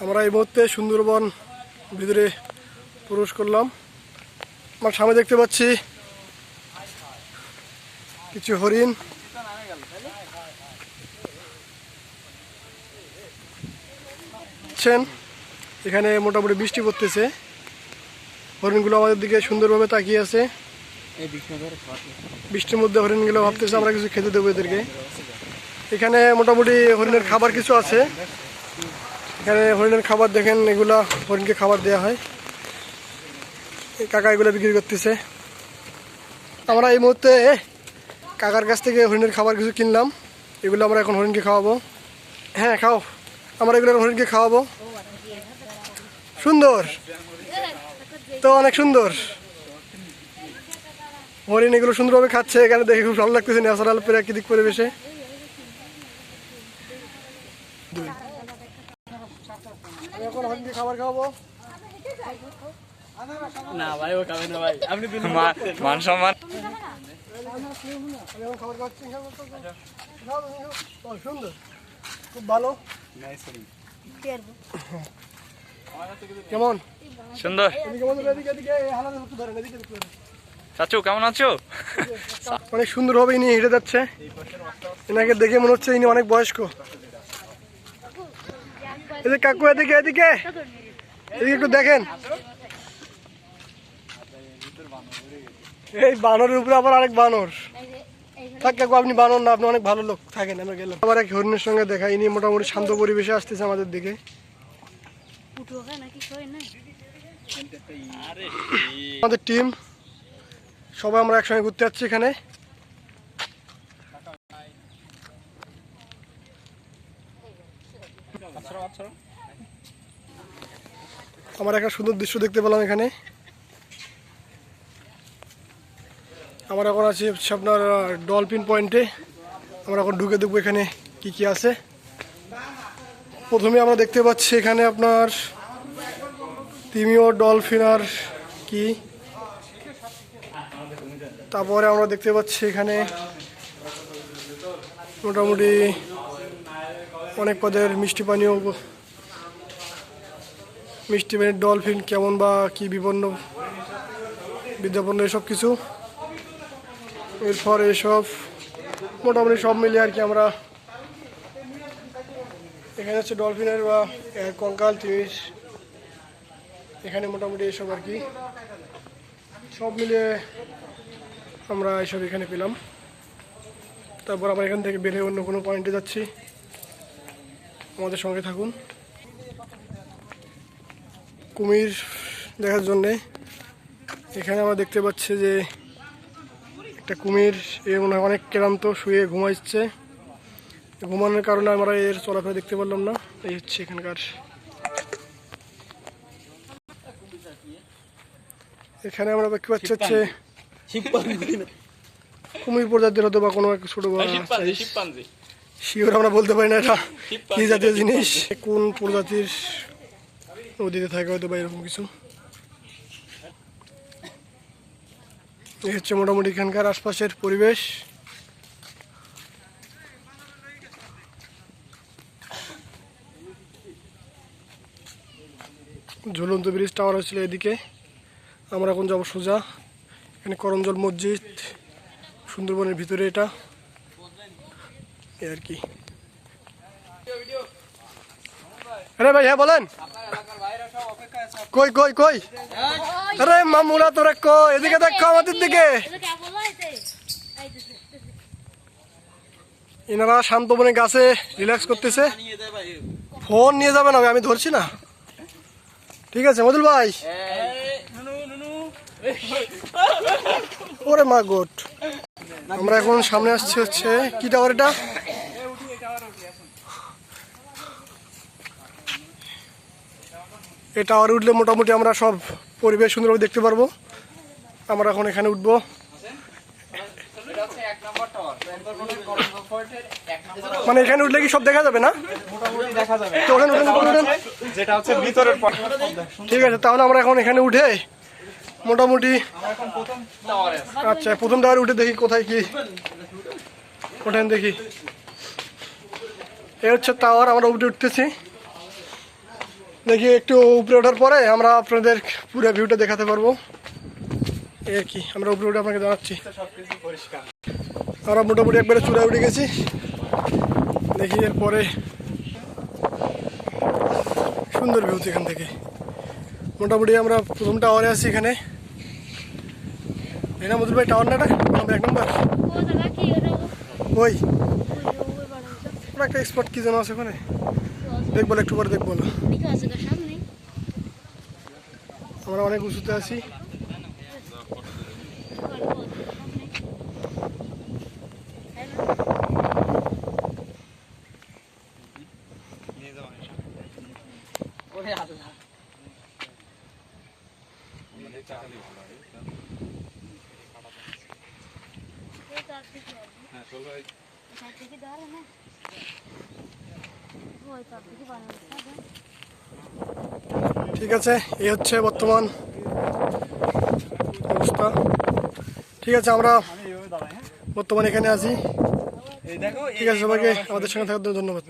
আমরা এই মুহূর্তে সুন্দরবন ভিতরে প্রবেশ করলাম। আমার সামনে দেখতে পাচ্ছি কিছু হরিণ। এখানে মোটামুটি বৃষ্টি পড়তেছে, হরিণগুলো আমাদের দিকে সুন্দরভাবে তাকিয়ে আছে। বৃষ্টির মধ্যে হরিণগুলো ভাবতেছে আমরা কিছু খেতে দেবো এদেরকে। এখানে মোটামুটি হরিণের খাবার কিছু আছে। এখানে হরিণের খাবার দেখেন, এগুলা হরিণকে খাবার দেওয়া হয়। এই কাকা এগুলো বিক্রি করতেছে। আমরা এই মুহূর্তে কাকার কাছ থেকে হরিণের খাবার কিছু কিনলাম। এগুলো আমরা এখন হরিণকে খাওয়াবো। হ্যাঁ খাও, আমরা এগুলো হরিণকে খাওয়াবো। সুন্দর তো, অনেক সুন্দর হরিণ, এগুলো সুন্দরভাবে খাচ্ছে। এখানে দেখে খুব ভালো লাগতেছে, ন্যাচারাল প্রাকৃতিক পরিবেশে। এখন হরিণকে খাবার খাওয়াবো। না ভাই, ও খাবে না ভাই, আপনি মান সম্মান। সুন্দর, খুব ভালো। কেমন সুন্দর। চাচু কেমন আছো? অনেক সুন্দরভাবে ইনি হেঁটে যাচ্ছে। এনাকে দেখে মনে হচ্ছে ইনি অনেক বয়স্ক। এই যে কাকু, এদিকে এদিকে এদিকে একটু দেখেন। এই বানরের উপরে আবার আরেক বানর। থাক কাকু, আপনি বানর না, আপনি অনেক ভালো লোক, থাকেন। আমরা গেলাম। আবার এক হরিণের সঙ্গে দেখা। ইনি মোটামুটি শান্ত পরিবেশে আসতেছে আমাদের দিকে। আমাদের টিম সবাই আমরা একসঙ্গে ঘুরতে যাচ্ছি এখানে। আমার একটা সুন্দর দৃশ্য দেখতে পেলাম এখানে। আমরা এখন আছি আপনার ডলফিন পয়েন্টে। আমরা এখন ঢুকে দেখবো এখানে কি কি আছে। প্রথমে আমরা দেখতে পাচ্ছি এখানে আপনার তিমিও, ডলফিন আর কি। তারপরে আমরা দেখতে পাচ্ছি এখানে মোটামুটি অনেক পদের মিষ্টি পানীয়, মিষ্টি পানির ডলফিন কেমন বা কি বিপন্ন বিদ্যাপন্ন এসব কিছু। এরপর এসব মোটামুটি সব মিলিয়ে আর কি আমরা এখানে হচ্ছে ডলফিনের বা কঙ্কাল, তিমির, এখানে মোটামুটি এসব আর কি সব মিলিয়ে আমরা এসব এখানে পেলাম। তারপর আমরা এখান থেকে বেরিয়ে অন্য কোনো পয়েন্টে যাচ্ছি। আমাদের সঙ্গে থাকুন। কুমির দেখার জন্যে এখানে আমরা দেখতে পাচ্ছি যে একটা কুমির, এর মনে হয় অনেক ক্লান্ত, শুয়ে ঘুমাচ্ছে। ঘুমানোর কারণে আমরা এর চলাফেরা দেখতে পারলাম না। এই হচ্ছে এখানকার। এখানে আমরা দেখতে পাচ্ছি হচ্ছে কুমির প্রজাতির হতো বা কোনো একটা ছোট শিওর আমরা বলতে পারি না এটা কি জাতীয় জিনিস, কোন প্রজাতির নদীতে থাকে হয়তো বা এরকম কিছু। এই হচ্ছে মোটামুটি এখানকার আশপাশের পরিবেশ। ঝুলন্ত ব্রিজ টাওয়ার ছিল এদিকে। আমরা এখন যাবো সোজা। এখানে করমজল মসজিদ, সুন্দরবনের ভিতরে এটা আর কি। আরে ভাই, হ্যাঁ বলেন। কই কই কই? আরে মামুরা তোরা কই? এদিকে দেখো, আমাদের দিকে। এনারা শান্তবনে গাছে রিল্যাক্স করতেছে। ফোন নিয়ে যাবেন, আমি ধরছি না। ঠিক আছে মদুল ভাই। ওরে মা গোট। আমরা এখন সামনে আসছি হচ্ছে কি টাওয়ার এটা? এই টাওয়ারে উঠলে মোটামুটি আমরা সব পরিবেশ সুন্দরভাবে দেখতে পারবো। আমরা এখন এখানে উঠবো। মানে এখানে উঠলে কি সব দেখা যাবে না? তো ওখানে উঠেন। ঠিক আছে, তাহলে আমরা এখন এখানে উঠে মোটামুটি আচ্ছা প্রথম টাওয়ারে উঠে দেখি কোথায় কি ওঠেন দেখি। এই হচ্ছে টাওয়ার, আমরা উঠে উঠতেছি। দেখি একটু উপরে ওঠার পরে আমরা আপনাদের পুরো ভিউটা দেখাতে পারবো। এই আর কি, আমরা উপরে উঠে আপনাকে জানাচ্ছি। সবকিছু পরিষ্কার। আমরা মোটামুটি একবারে চূড়ায় উঠে গেছি। দেখি এরপরে সুন্দর ভিউ এখান থেকে। মোটামুটি আমরা প্রথম টাওয়ারে আছি এখানে। এই না মধুর ভাই টাওয়ার না, এটা আমাদের 1 নম্বর। ওই ওরা একটা স্পট কি যেন আছে ওখানে, দেখবো একটু পরে দেখবো না। আমরা অনেক উঁচুতে আছি। ওরে আল্লাহ। ঠিক আছে, এই হচ্ছে বর্তমান অবস্থা। ঠিক আছে, আমরা বর্তমানে এখানে আছি। এই দেখো, ঠিক আছে, সবাইকে আমাদের সঙ্গে থাকার জন্য ধন্যবাদ।